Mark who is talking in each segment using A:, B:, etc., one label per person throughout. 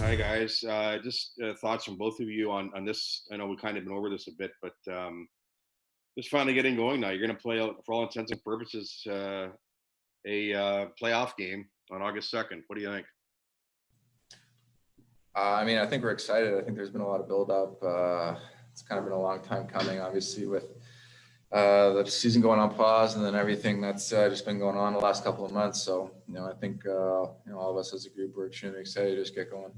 A: Hi guys. Just thoughts from both of you on this. I know we kind of been over this a bit, but just finally getting going now. You're going to play, for all intents and purposes, a playoff game on August 2nd. What do you think?
B: I think we're excited. I think there's been a lot of build-up. It's kind of been a long time coming, obviously, with the season going on pause and then everything that's just been going on the last couple of months. So, I think, all of us as a group, we're extremely excited to just get going.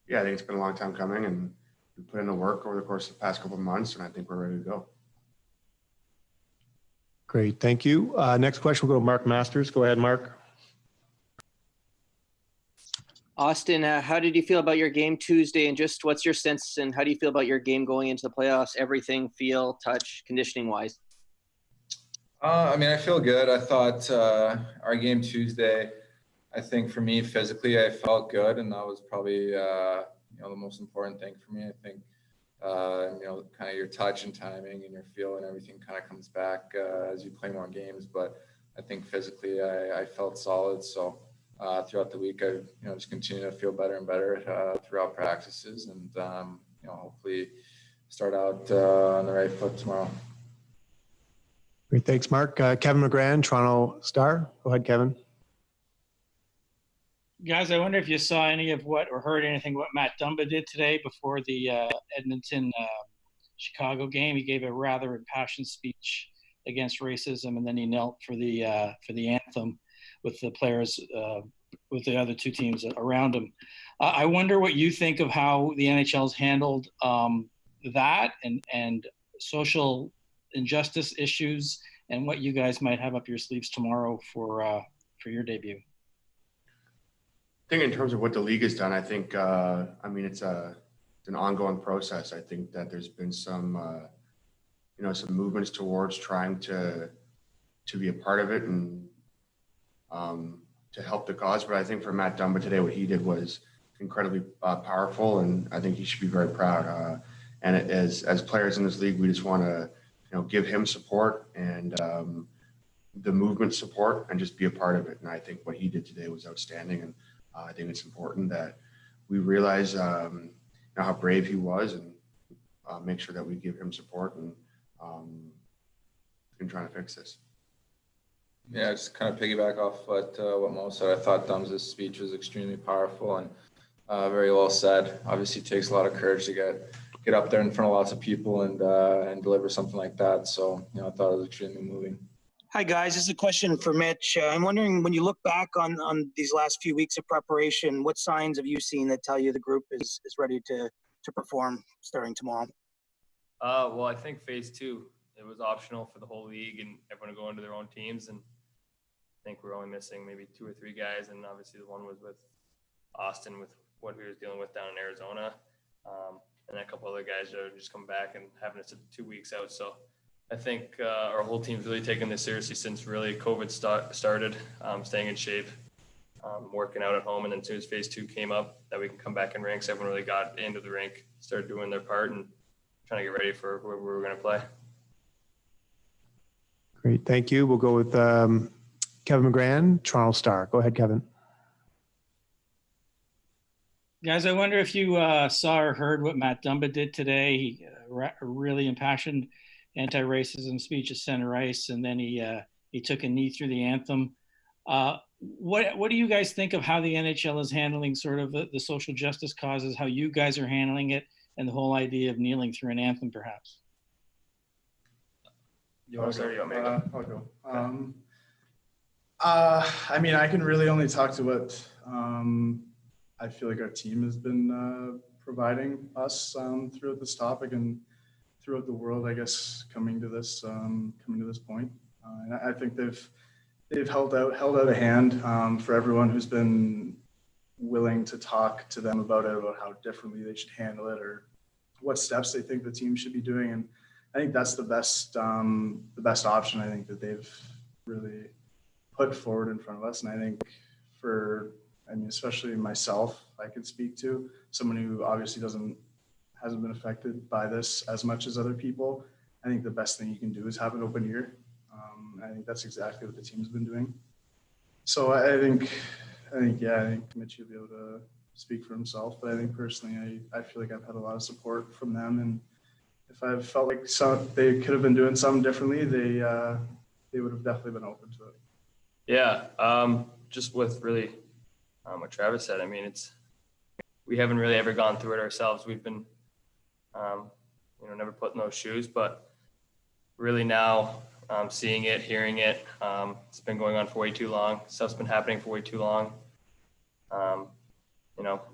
C: Yeah, I think it's been a long time coming, and we put in the work over the course of the past couple of months, and I think we're ready to go.
D: Great, thank you. Next question will go to Mark Masters. Go ahead, Mark.
E: Auston, how did you feel about your game Tuesday, and just what's your sense, and how do you feel about your game going into the playoffs? Everything, feel, touch, conditioning wise.
B: I feel good. I thought our game Tuesday, I think for me physically, I felt good, and that was probably the most important thing for me. I think kind of your touch and timing and your feel and everything kind of comes back as you play more games. But I think physically, I felt solid. So throughout the week, I just continue to feel better and better throughout practices, and hopefully start out on the right foot tomorrow.
D: Great, thanks, Mark. Kevin McGran, Toronto Star. Go ahead, Kevin.
F: Guys, I wonder if you saw any of or heard anything what Matt Dumba did today before the Edmonton Chicago game. He gave a rather impassioned speech against racism, and then he knelt for the anthem with the players, with the other two teams around him. I wonder what you think of how the NHL's handled that and social injustice issues, and what you guys might have up your sleeves tomorrow for your debut.
C: I think in terms of what the league has done, I think, it's an ongoing process. I think that there's been some movements towards trying to be a part of it and to help the cause. But I think for Matt Dumba today, what he did was incredibly powerful, and I think he should be very proud. And as players in this league, we just want to, give him support and the movement support and just be a part of it. And I think what he did today was outstanding. And I think it's important that we realize how brave he was, and make sure that we give him support and in trying to fix this.
B: Yeah, just kind of piggyback off what Mo said. I thought Dum's speech was extremely powerful and very well said. Obviously, it takes a lot of courage to get up there in front of lots of people and deliver something like that. So, I thought it was extremely moving.
G: Hi, guys. This is a question for Mitch. I'm wondering, when you look back on these last few weeks of preparation, what signs have you seen that tell you the group is ready to perform starting tomorrow?
H: Well, I think phase 2, it was optional for the whole league and everyone to go into their own teams. And I think we're only missing maybe 2 or 3 guys. And obviously the one was with Auston with what he was dealing with down in Arizona. And a couple other guys that are just come back and having us 2 weeks out. So I think our whole team's really taken this seriously since really COVID started, staying in shape, working out at home. And then as soon as phase 2 came up, that we can come back in rinks, everyone really got into the rink, started doing their part and trying to get ready for where we were going to play.
D: Great, thank you. We'll go with Kevin McGran, Toronto Star. Go ahead, Kevin.
F: Guys, I wonder if you saw or heard what Matt Dumba did today. He really impassioned anti-racism speech at center ice, and then he took a knee through the anthem. What do you guys think of how the NHL is handling sort of the social justice causes, how you guys are handling it, and the whole idea of kneeling through an anthem, perhaps?
H: You want to start? You want me to go?
I: I'll go. I can really only talk to what I feel like our team has been providing us throughout this topic and throughout the world, I guess, coming to this point. And I think they've held out a hand for everyone who's been willing to talk to them about how differently they should handle it or what steps they think the team should be doing. And I think that's the best option, I think, that they've really put forward in front of us. And I think especially myself, I could speak to someone who obviously hasn't been affected by this as much as other people. I think the best thing you can do is have an open ear. I think that's exactly what the team's been doing. So I think Mitch will be able to speak for himself, but I think personally, I feel like I've had a lot of support from them, and if I've felt like they could have been doing something differently, they would have definitely been open to it.
H: Yeah, just with really what Travis said. I mean, we haven't really ever gone through it ourselves. We've been, never put in those shoes, but really now seeing it, hearing it, it's been going on for way too long. Stuff's been happening for way too long.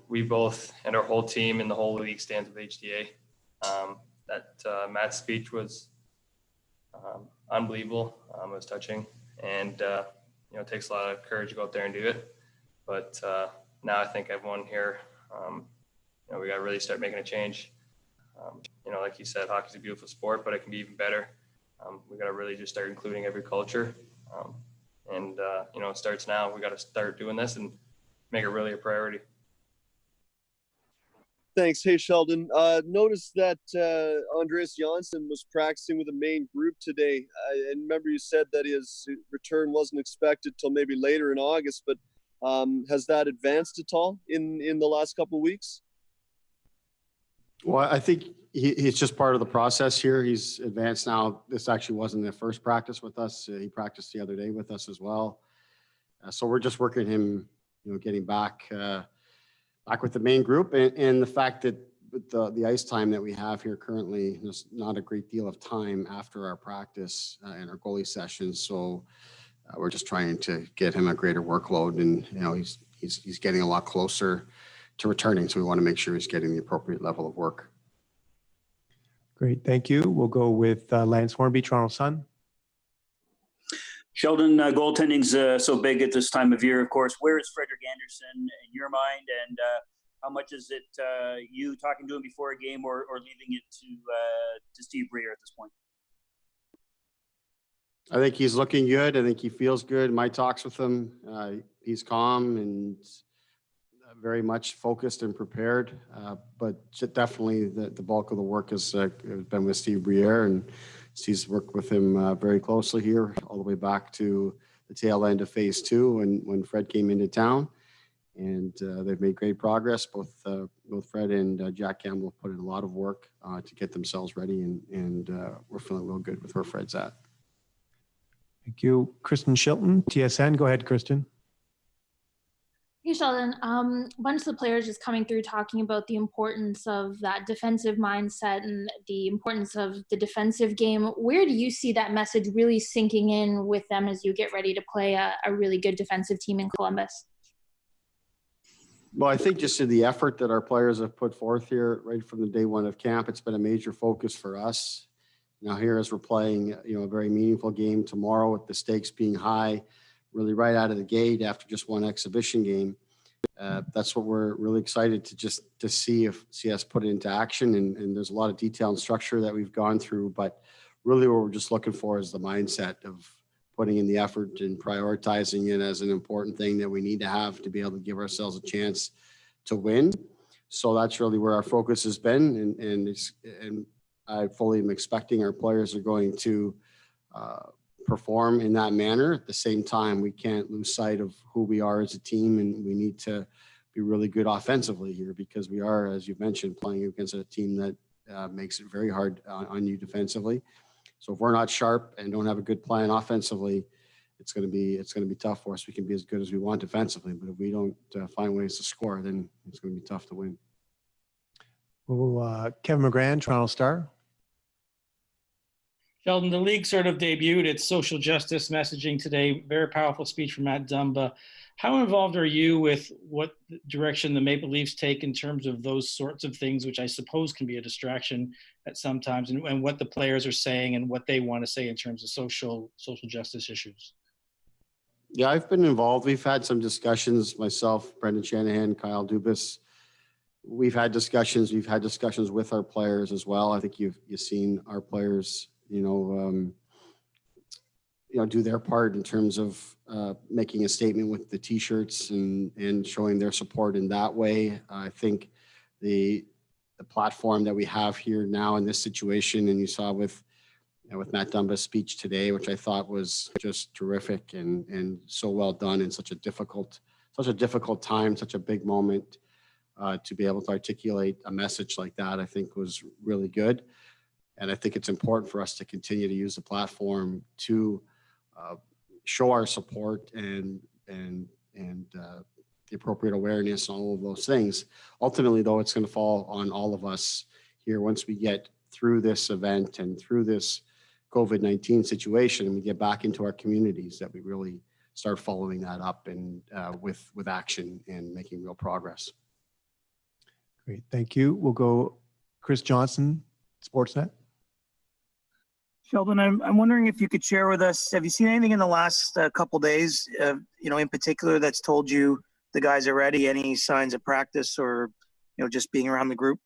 H: We both and our whole team and the whole league stands with HDA. That Matt's speech was unbelievable. It was touching, and it takes a lot of courage to go out there and do it. But now I think everyone here, we got to really start making a change. Like you said, hockey's a beautiful sport, but it can be even better. We got to really just start including every culture. It starts now. We got to start doing this and make it really a priority.
J: Thanks. Hey, Sheldon. Noticed that Andreas Janssen was practicing with the main group today. And remember you said that his return wasn't expected till maybe later in August, but has that advanced at all in the last couple of weeks?
K: Well, I think he's just part of the process here. He's advanced now. This actually wasn't the first practice with us. He practiced the other day with us as well. So we're just working him, getting back with the main group, and the fact that with the ice time that we have here currently, there's not a great deal of time after our practice and our goalie sessions. So we're just trying to get him a greater workload, and he's getting a lot closer to returning. So we want to make sure he's getting the appropriate level of work.
D: Great, thank you. We'll go with Lance Hornby, Toronto Sun.
L: Sheldon, goaltending's so big at this time of year, of course. Where is Frederik Andersen in your mind, and how much is it you talking to him before a game or leaving it to Steve Breer at this point?
K: I think he's looking good. I think he feels good. My talks with him, he's calm and very much focused and prepared. But definitely the bulk of the work has been with Steve Breer, and Steve's worked with him very closely here all the way back to the tail end of phase 2 when Fred came into town. And they've made great progress. Both Fred and Jack Campbell have put in a lot of work to get themselves ready, and we're feeling real good with where Fred's at.
D: Thank you. Kristen Shilton, TSN. Go ahead, Kristen.
M: Hey, Sheldon. A bunch of the players just coming through talking about the importance of that defensive mindset and the importance of the defensive game. Where do you see that message really sinking in with them as you get ready to play a really good defensive team in Columbus?
K: Well, I think just in the effort that our players have put forth here right from the day one of camp, it's been a major focus for us. Now here as we're playing, a very meaningful game tomorrow with the stakes being high, really right out of the gate after just one exhibition game. That's what we're really excited to see us put it into action. And there's a lot of detail and structure that we've gone through, but really what we're just looking for is the mindset of putting in the effort and prioritizing it as an important thing that we need to have to be able to give ourselves a chance to win. So that's really where our focus has been. And I fully am expecting our players are going to perform in that manner. At the same time, we can't lose sight of who we are as a team, and we need to be really good offensively here because we are, as you mentioned, playing against a team that makes it very hard on you defensively. So if we're not sharp and don't have a good plan offensively, it's going to be tough for us. We can be as good as we want defensively, but if we don't find ways to score, then it's going to be tough to win.
D: Well, Kevin McGran, Toronto Star.
F: Sheldon, the league sort of debuted its social justice messaging today. Very powerful speech from Matt Dumba. How involved are you with what direction the Maple Leafs take in terms of those sorts of things, which I suppose can be a distraction at sometimes, and what the players are saying and what they want to say in terms of social justice issues?
K: Yeah, I've been involved. We've had some discussions, myself, Brendan Shanahan, Kyle Dubas. We've had discussions with our players as well. I think you've seen our players do their part in terms of making a statement with the T-shirts and showing their support in that way. I think the platform that we have here now in this situation, and you saw with Matt Dumba's speech today, which I thought was just terrific and so well done in such a difficult time, such a big moment to be able to articulate a message like that, I think was really good. And I think it's important for us to continue to use the platform to show our support and the appropriate awareness and all of those things. Ultimately, though, it's going to fall on all of us here once we get through this event and through this COVID-19 situation and we get back into our communities, that we really start following that up and with action and making real progress.
D: Great, thank you. We'll go Chris Johnson, Sportsnet.
G: Sheldon, I'm wondering if you could share with us, have you seen anything in the last couple days, in particular that's told you the guys are ready? Any signs of practice or, just being around the group?